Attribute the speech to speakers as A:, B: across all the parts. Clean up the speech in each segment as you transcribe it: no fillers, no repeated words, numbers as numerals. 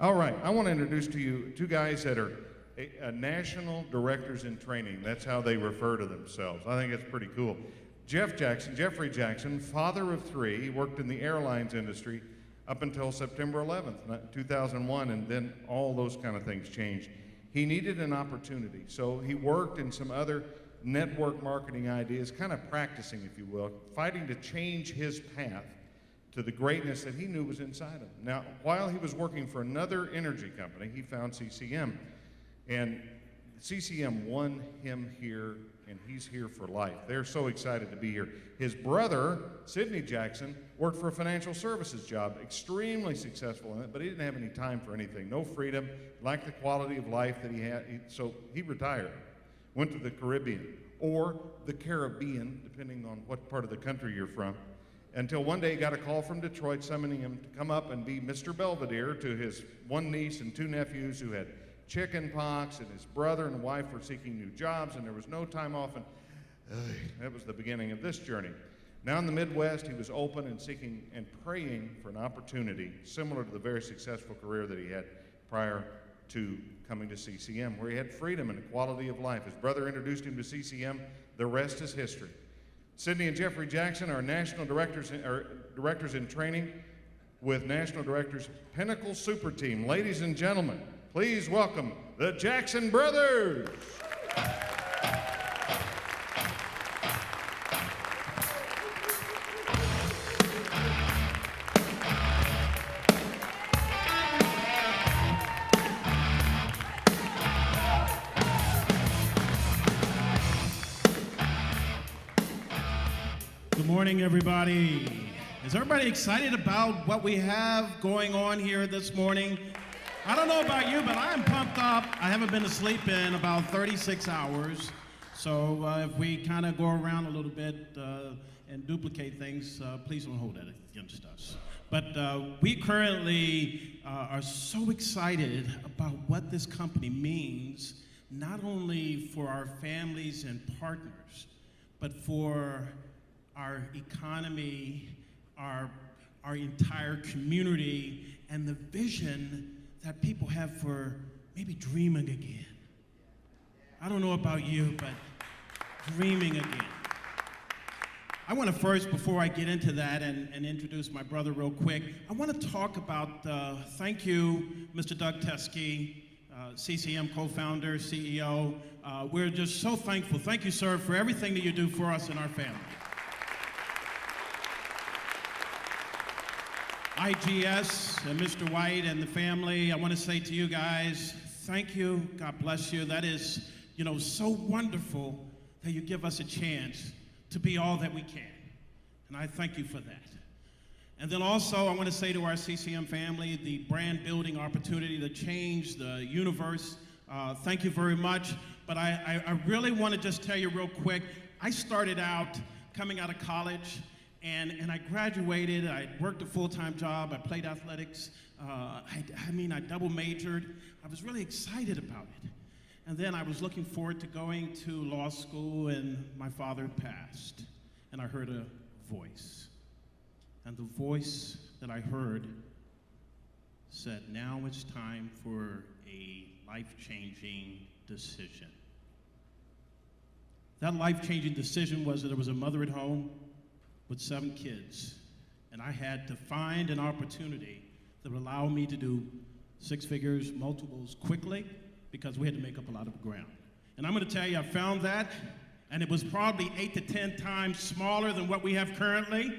A: All right, I want to introduce to you two guys that are national directors in training. That's how they refer to themselves. I think it's pretty cool. Jeffrey Jackson, father of three. He worked in the airlines industry up until September 11th, 2001, and then all those kind of things changed. He needed an opportunity, so he worked in some other network marketing ideas, kind of practicing, if you will, fighting to change his path to the greatness that he knew was inside him. Now, while he was working for another energy company, he found CCM, and CCM won him here, and he's here for life. They're so excited to be here. His brother, Sidney Jackson, worked for a financial services job, extremely successful in it, but he didn't have any time for anything, no freedom, lacked the quality of life that he had, so he retired, went to the Caribbean, or the Caribbean, depending on what part of the country you're from, until one day he got a call from Detroit summoning him to come up and be Mr. Belvedere to his one niece and two nephews who had chicken pox, and his brother and wife were seeking new jobs, and there was no time off, and that was the beginning of this journey. Now in the Midwest, he was open and seeking and praying for an opportunity similar to the very successful career that he had prior to coming to CCM, where he had freedom and a quality of life. His brother introduced him to CCM. The rest is history. Sidney and Jeffrey Jackson are national directors in training with National Directors Pinnacle Super Team. Ladies and gentlemen, please welcome the Jackson Brothers.
B: Good morning, everybody. Is everybody excited about what we have going on here this morning? I don't know about you, but I'm pumped up. I haven't been asleep in about 36 hours. So if we kind of go around a little bit and duplicate things, please don't hold that against us. But we currently are so excited about what this company means, not only for our families and partners, but for our economy, our entire community, and the vision that people have for maybe dreaming again. I don't know about you, but dreaming again. I want to first, before I get into that and introduce my brother real quick, I want to talk about, thank you, Mr. Doug Teske, CCM co-founder, CEO. We're just so thankful. Thank you, sir, for everything that you do for us and our family. IGS and Mr. White and the family, I want to say to you guys, thank you, God bless you. That is, so wonderful that you give us a chance to be all that we can. And I thank you for that. And then also, I want to say to our CCM family, the brand building opportunity to change the universe, thank you very much. But I really want to just tell you real quick, I started out coming out of college, and I graduated. I worked a full-time job. I played athletics. I double majored. I was really excited about it. And then I was looking forward to going to law school, and my father passed. And I heard a voice. And the voice that I heard said, now it's time for a life-changing decision. That life-changing decision was that there was a mother at home with 7 kids, and I had to find an opportunity that would allow me to do 6 figures, multiples quickly, because we had to make up a lot of ground. And I'm going to tell you, I found that, and it was probably 8 to 10 times smaller than what we have currently.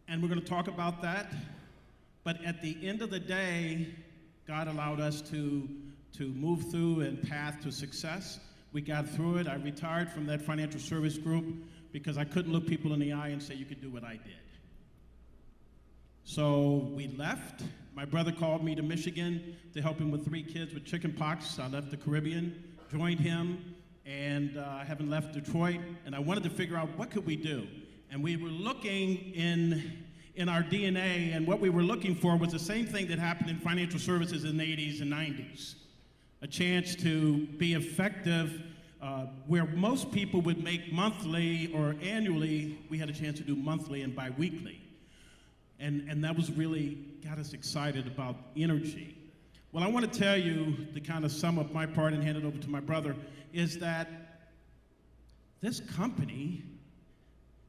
B: And we're going to talk about that. But at the end of the day, God allowed us to move through and path to success. We got through it. I retired from that financial service group because I couldn't look people in the eye and say, you could do what I did. So we left. My brother called me to Michigan to help him with 3 kids with chicken pox. I left the Caribbean, joined him, and I haven't left Detroit. And I wanted to figure out what could we do. And we were looking in our DNA, and what we were looking for was the same thing that happened in financial services in the 80s and 90s. A chance to be effective where most people would make monthly or annually, we had a chance to do monthly and biweekly. And that was really got us excited about energy. Well, I want to tell you, to kind of sum up my part and hand it over to my brother, is that this company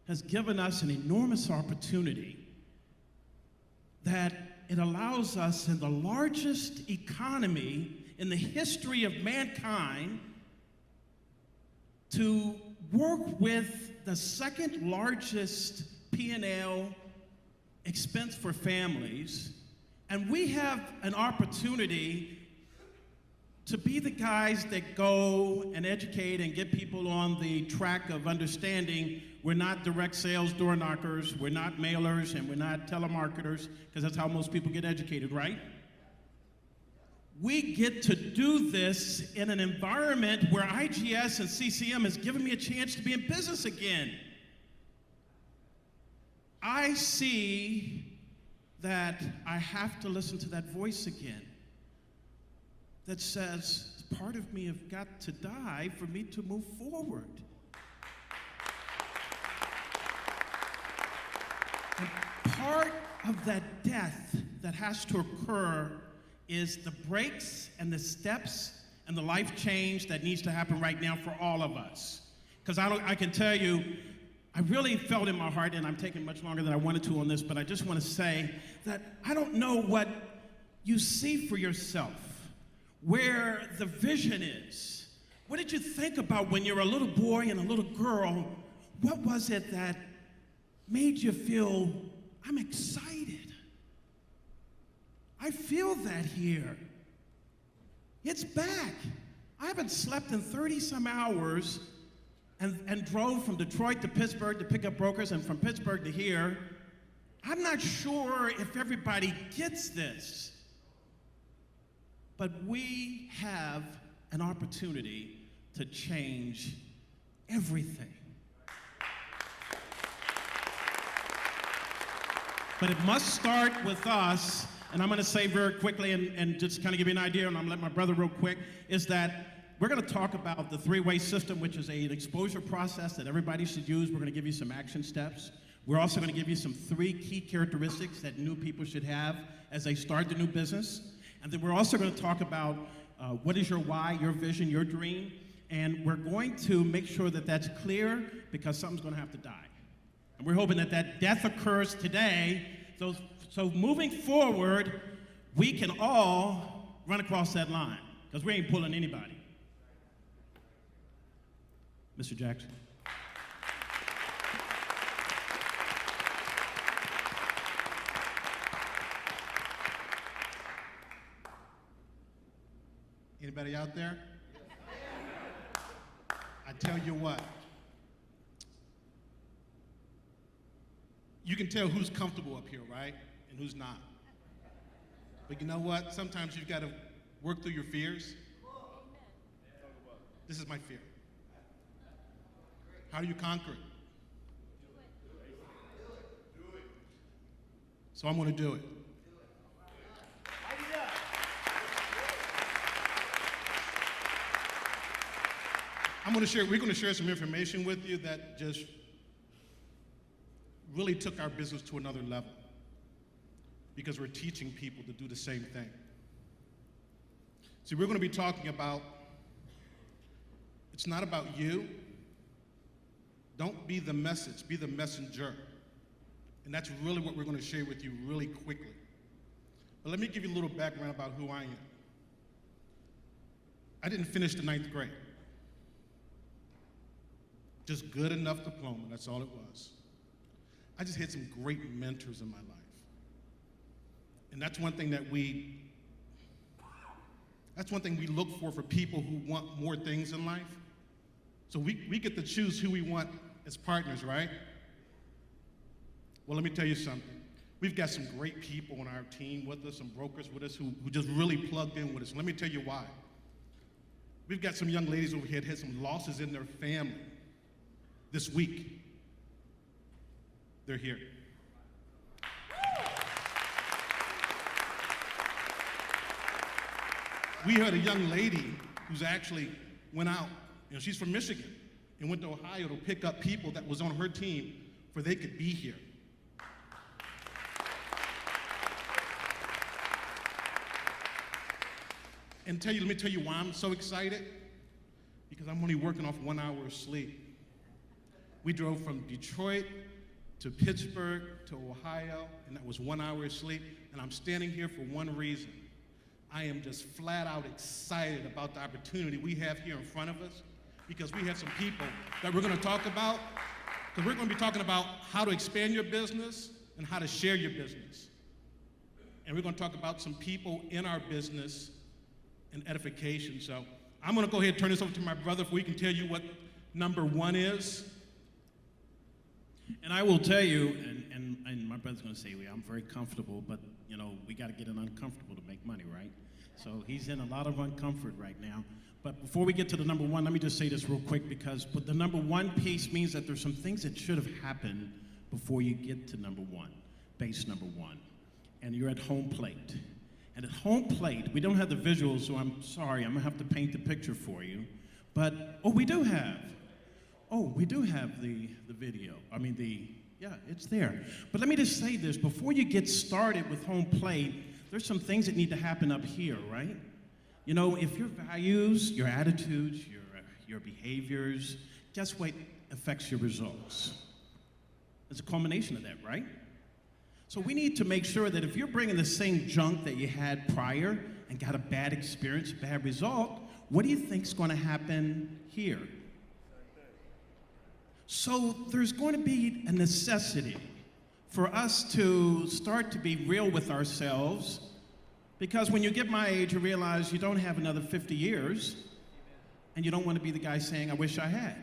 B: has given us an enormous opportunity that it allows us in the largest economy in the history of mankind to work with the second largest P&L expense for families, and we have an opportunity to be the guys that go and educate and get people on the track of understanding we're not direct sales door knockers, we're not mailers, and we're not telemarketers, because that's how most people get educated, right? We get to do this in an environment where IGS and CCM has given me a chance to be in business again. I see that I have to listen to that voice again that says, part of me have got to die for me to move forward. And part of that death that has to occur is the breaks and the steps and the life change that needs to happen right now for all of us. Because I can tell you, I really felt in my heart, and I'm taking much longer than I wanted to on this, but I just want to say that I don't know what you see for yourself, where the vision is. What did you think about when you were a little boy and a little girl? What was it that made you feel, I'm excited? I feel that here. It's back. I haven't slept in 30-some hours and drove from Detroit to Pittsburgh to pick up brokers and from Pittsburgh to here. I'm not sure if everybody gets this, but we have an opportunity to change everything. But it must start with us, and I'm going to say very quickly and just kind of give you an idea, and I'm going to let my brother real quick, is that we're going to talk about the three-way system, which is an exposure process that everybody should use. We're going to give you some action steps. We're also going to give you some 3 key characteristics that new people should have as they start the new business. And then we're also going to talk about what is your why, your vision, your dream. And we're going to make sure that that's clear because something's going to have to die. And we're hoping that that death occurs today. So moving forward, we can all run across that line because we ain't pulling anybody. Mr. Jackson.
C: Anybody out there? I tell you what, you can tell who's comfortable up here, right? And who's not. But you know what? Sometimes you've got to work through your fears. This is my fear. How do you conquer it? So I'm going to do it. We're going to share some information with you that just really took our business to another level because we're teaching people to do the same thing. See, we're going to be talking about, it's not about you. Don't be the message, be the messenger. And that's really what we're going to share with you really quickly. But let me give you a little background about who I am. I didn't finish the 9th grade. Just good enough diploma, that's all it was. I just had some great mentors in my life. And that's one thing that we look for people who want more things in life. So we get to choose who we want as partners, right? Well, let me tell you something. We've got some great people on our team with us, some brokers with us who just really plugged in with us. Let me tell you why. We've got some young ladies over here that had some losses in their family this week. They're here. We had a young lady who's actually went out. She's from Michigan and went to Ohio to pick up people that was on her team for they could be here. And let me tell you why I'm so excited. Because I'm only working off 1 hour of sleep. We drove from Detroit to Pittsburgh to Ohio, and that was 1 hour of sleep. And I'm standing here for one reason. I am just flat out excited about the opportunity we have here in front of us, because we have some people that we're going to talk about, because we're going to be talking about how to expand your business and how to share your business. And we're going to talk about some people in our business and edification. So I'm going to go ahead and turn this over to my brother so we can tell you what number one is.
B: And I will tell you, and my brother's going to say, I'm very comfortable, but, we got to get it uncomfortable to make money, right? So he's in a lot of uncomfort right now. But before we get to the number one, let me just say this real quick, because the number one piece means that there's some things that should have happened before you get to number one, base number one. And you're at home plate. And at home plate, we don't have the visuals, so I'm sorry, I'm going to have to paint the picture for you. But, we do have the video. Yeah, it's there. But let me just say this, before you get started with home plate, there's some things that need to happen up here, right? If your values, your attitudes, your behaviors, guess what affects your results? It's a culmination of that, right? So we need to make sure that if you're bringing the same junk that you had prior and got a bad experience, bad result, what do you think is going to happen here? So there's going to be a necessity for us to start to be real with ourselves, because when you get my age, you realize you don't have another 50 years, and you don't want to be the guy saying, I wish I had.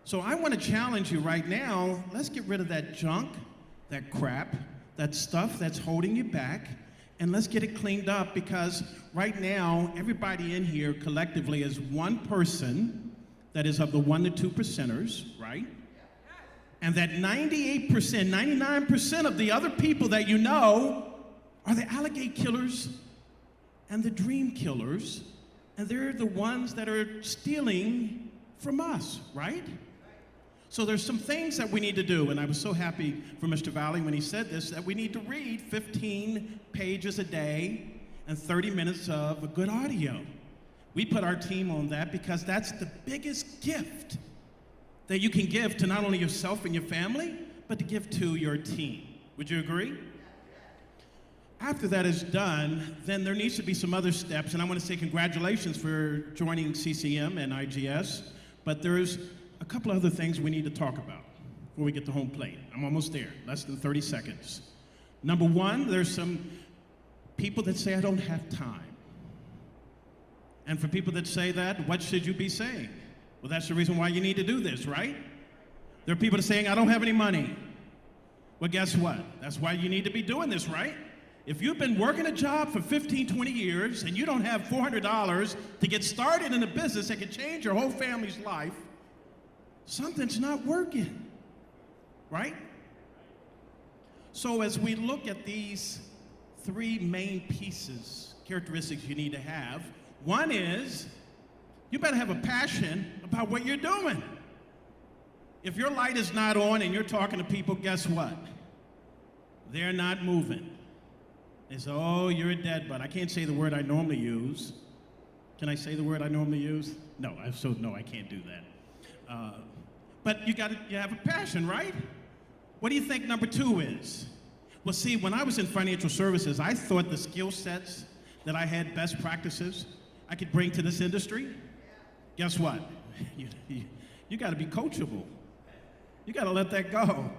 B: So I want to challenge you right now, let's get rid of that junk, that crap, that stuff that's holding you back, and let's get it cleaned up, because right now, everybody in here collectively is one person that is of the 1% to 2%ers, right? And that 98%, 99% of the other people that you know are the alligator killers and the dream killers, and they're the ones that are stealing from us, right? So there's some things that we need to do, and I was so happy for Mr. Valley when he said this, that we need to read 15 pages a day and 30 minutes of a good audio. We put our team on that because that's the biggest gift that you can give to not only yourself and your family, but to give to your team. Would you agree? After that is done, then there needs to be some other steps, and I want to say congratulations for joining CCM and IGS, but there's a couple other things we need to talk about before we get to home plate. I'm almost there, less than 30 seconds. Number one, there's some people that say, I don't have time. And for people that say that, what should you be saying? Well, that's the reason why you need to do this, right? There are people that are saying, I don't have any money. Well, guess what? That's why you need to be doing this, right? If you've been working a job for 15, 20 years and you don't have $400 to get started in a business that can change your whole family's life, something's not working, right? So as we look at these three main pieces, characteristics you need to have, one is, you better have a passion about what you're doing. If your light is not on and you're talking to people, guess what? They're not moving. They say, oh, you're a dead butt. I can't say the word I normally use. Can I say the word I normally use? No, I can't do that. But you have a passion, right? What do you think number two is? Well, see, when I was in financial services, I thought the skill sets that I had, best practices, I could bring to this industry. Guess what? You got to be coachable. You got to let that go.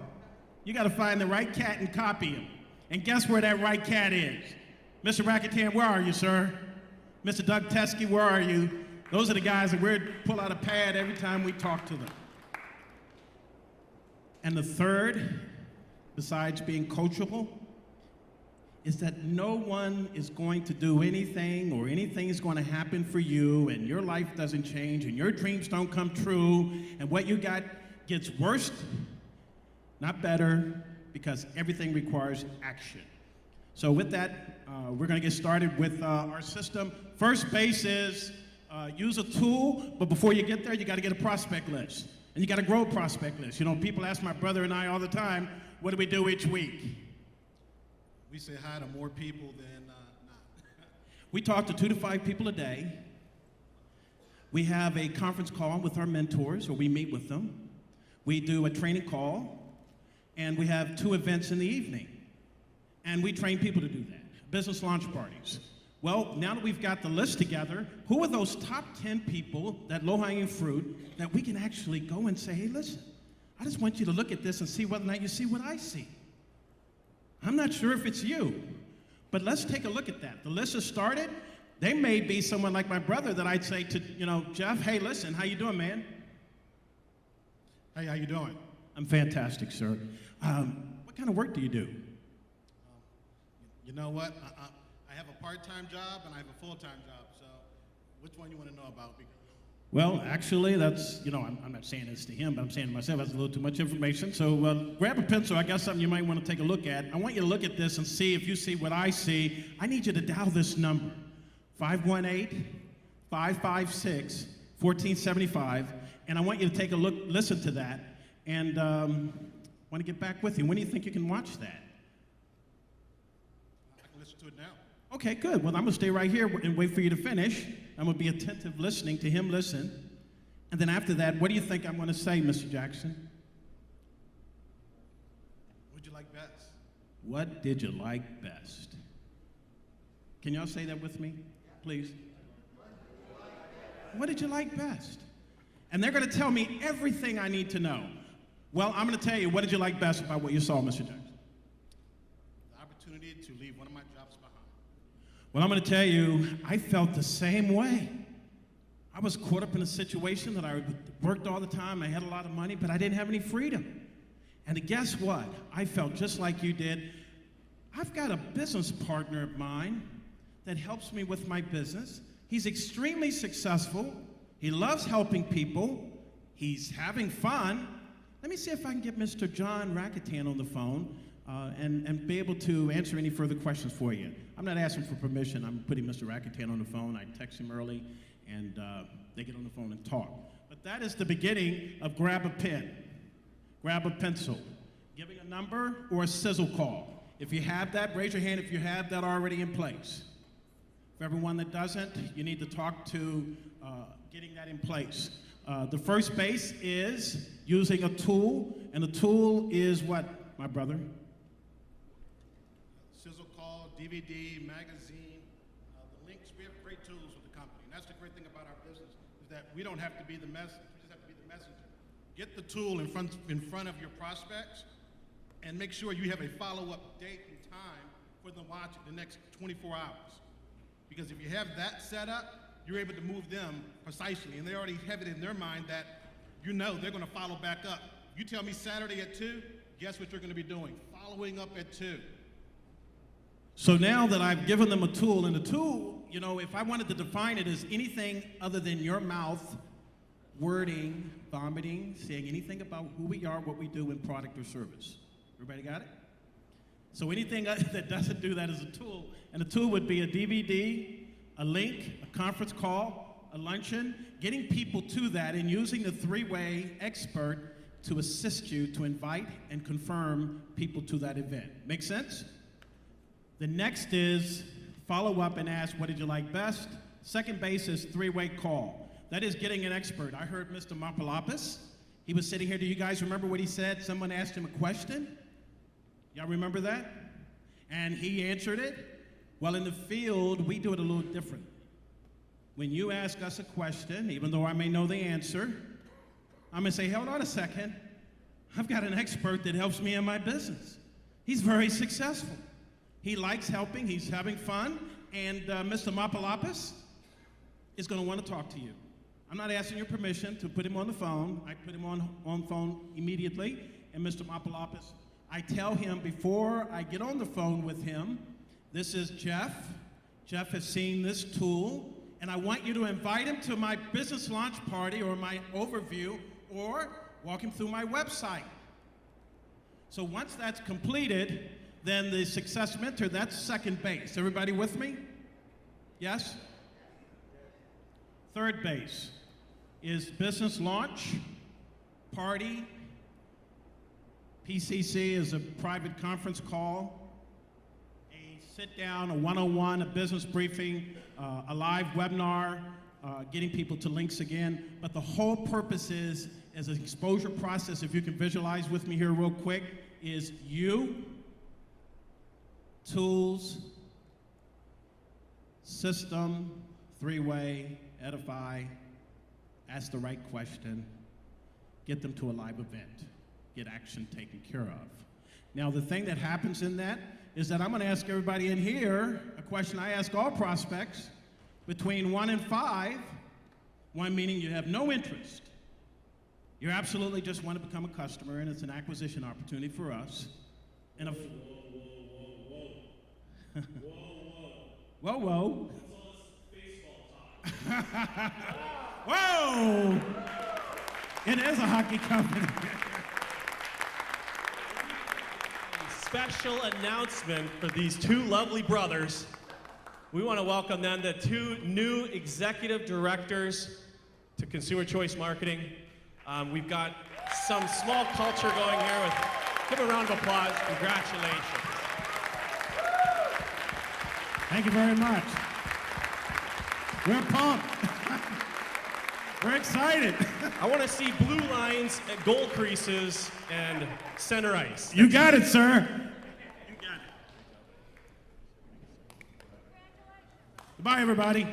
B: You got to find the right cat and copy him. And guess where that right cat is? Mr. Rakatan, where are you, sir? Mr. Doug Teskey, where are you? Those are the guys that we pull out a pad every time we talk to them. And the third, besides being coachable, is that no one is going to do anything or anything is going to happen for you and your life doesn't change and your dreams don't come true and what you got gets worse, not better, because everything requires action. So with that, we're going to get started with our system. First base is use a tool, but before you get there, you got to get a prospect list. And you got to grow a prospect list. People ask my brother and I all the time, what do we do each week?
C: We say hi to more people than not.
B: We talk to 2 to 5 people a day. We have a conference call with our mentors, or we meet with them. We do a training call, and we have 2 events in the evening. And we train people to do that, business launch parties. Well, now that we've got the list together, who are those top 10 people, that low-hanging fruit, that we can actually go and say, hey, listen, I just want you to look at this and see whether or not you see what I see. I'm not sure if it's you, but let's take a look at that. The list is started. They may be someone like my brother that I'd say to, Jeff, hey, listen, how you doing, man?
C: Hey, how you doing?
B: I'm fantastic, sir. What kind of work do you do?
C: You know what? I have a part-time job and I have a full-time job, so which one you want to know about?
B: Well, actually, that's, I'm not saying this to him, but I'm saying to myself, that's a little too much information. So grab a pencil. I got something you might want to take a look at. I want you to look at this and see if you see what I see. I need you to dial this number, 518-556-1475, and I want you to take a look, listen to that, and want to get back with you. When do you think you can watch that?
C: I can listen to it now.
B: Okay, good. Well, I'm going to stay right here and wait for you to finish. I'm going to be attentive listening to him listen. And then after that, what do you think I'm going to say, Mr. Jackson?
C: What did you like best?
B: What did you like best? Can y'all say that with me, please? What did you like best? And they're going to tell me everything I need to know. Well, I'm going to tell you, what did you like best about what you saw, Mr. Jackson?
C: The opportunity to leave one of my jobs behind.
B: Well, I'm going to tell you, I felt the same way. I was caught up in a situation that I worked all the time, I had a lot of money, but I didn't have any freedom. And guess what? I felt just like you did. I've got a business partner of mine that helps me with my business. He's extremely successful. He loves helping people. He's having fun. Let me see if I can get Mr. John Rakuten on the phone and be able to answer any further questions for you. I'm not asking for permission. I'm putting Mr. Rakuten on the phone. I text him early, and they get on the phone and talk. But that is the beginning of grab a pen, grab a pencil, giving a number or a sizzle call. If you have that, raise your hand if you have that already in place. For everyone that doesn't, you need to talk to getting that in place. The first base is using a tool, and the tool is what, my brother?
C: Sizzle call, DVD, magazine, the links. We have great tools with the company. And that's the great thing about our business, is that we don't have to be the message, we just have to be the messenger. Get the tool in front of your prospects, and make sure you have a follow-up date and time for them to watch it the next 24 hours. Because if you have that set up, you're able to move them precisely, and they already have it in their mind that they're going to follow back up. You tell me Saturday at 2, guess what you're going to be doing? Following up at 2.
B: So now that I've given them a tool, and the tool, if I wanted to define it as anything other than your mouth, wording, vomiting, saying anything about who we are, what we do in product or service. Everybody got it? So anything that doesn't do that is a tool, and a tool would be a DVD, a link, a conference call, a luncheon, getting people to that and using the 3-way expert to assist you to invite and confirm people to that event. Make sense? The next is follow up and ask, what did you like best? Second base is 3-way call. That is getting an expert. I heard Mr. Mapalapis. He was sitting here. Do you guys remember what he said? Someone asked him a question. Y'all remember that? And he answered it. Well, in the field, we do it a little different. When you ask us a question, even though I may know the answer, I'm going to say, hold on a second. I've got an expert that helps me in my business. He's very successful. He likes helping. He's having fun. And Mr. Mapalapis is going to want to talk to you. I'm not asking your permission to put him on the phone. I put him on phone immediately. And Mr. Mapalapis, I tell him before I get on the phone with him, this is Jeff. Jeff has seen this tool, and I want you to invite him to my business launch party or my overview, or walk him through my website. So once that's completed, then the success mentor, that's second base. Everybody with me? Yes? Third base is business launch, party. PCC is a private conference call. A sit down, a one-on-one, a business briefing, a live webinar, getting people to links again. But the whole purpose is, as an exposure process, if you can visualize with me here real quick, is you, tools, system, three-way, edify, ask the right question, get them to a live event, get action taken care of. Now, the thing that happens in that is that I'm going to ask everybody in here a question I ask all prospects between 1 and 5, 1 meaning you have no interest. You absolutely just want to become a customer, and it's an acquisition opportunity for us. And whoa, whoa. Whoa! It is a hockey company.
D: Special announcement for these two lovely brothers. We want to welcome them, the two new executive directors to Consumer Choice Marketing. We've got some small culture going here. Give a round of applause. Congratulations.
B: Thank you very much. We're pumped. We're excited.
D: I want to see blue lines at goal creases and center ice.
B: You got it, sir. You got it. Goodbye, everybody.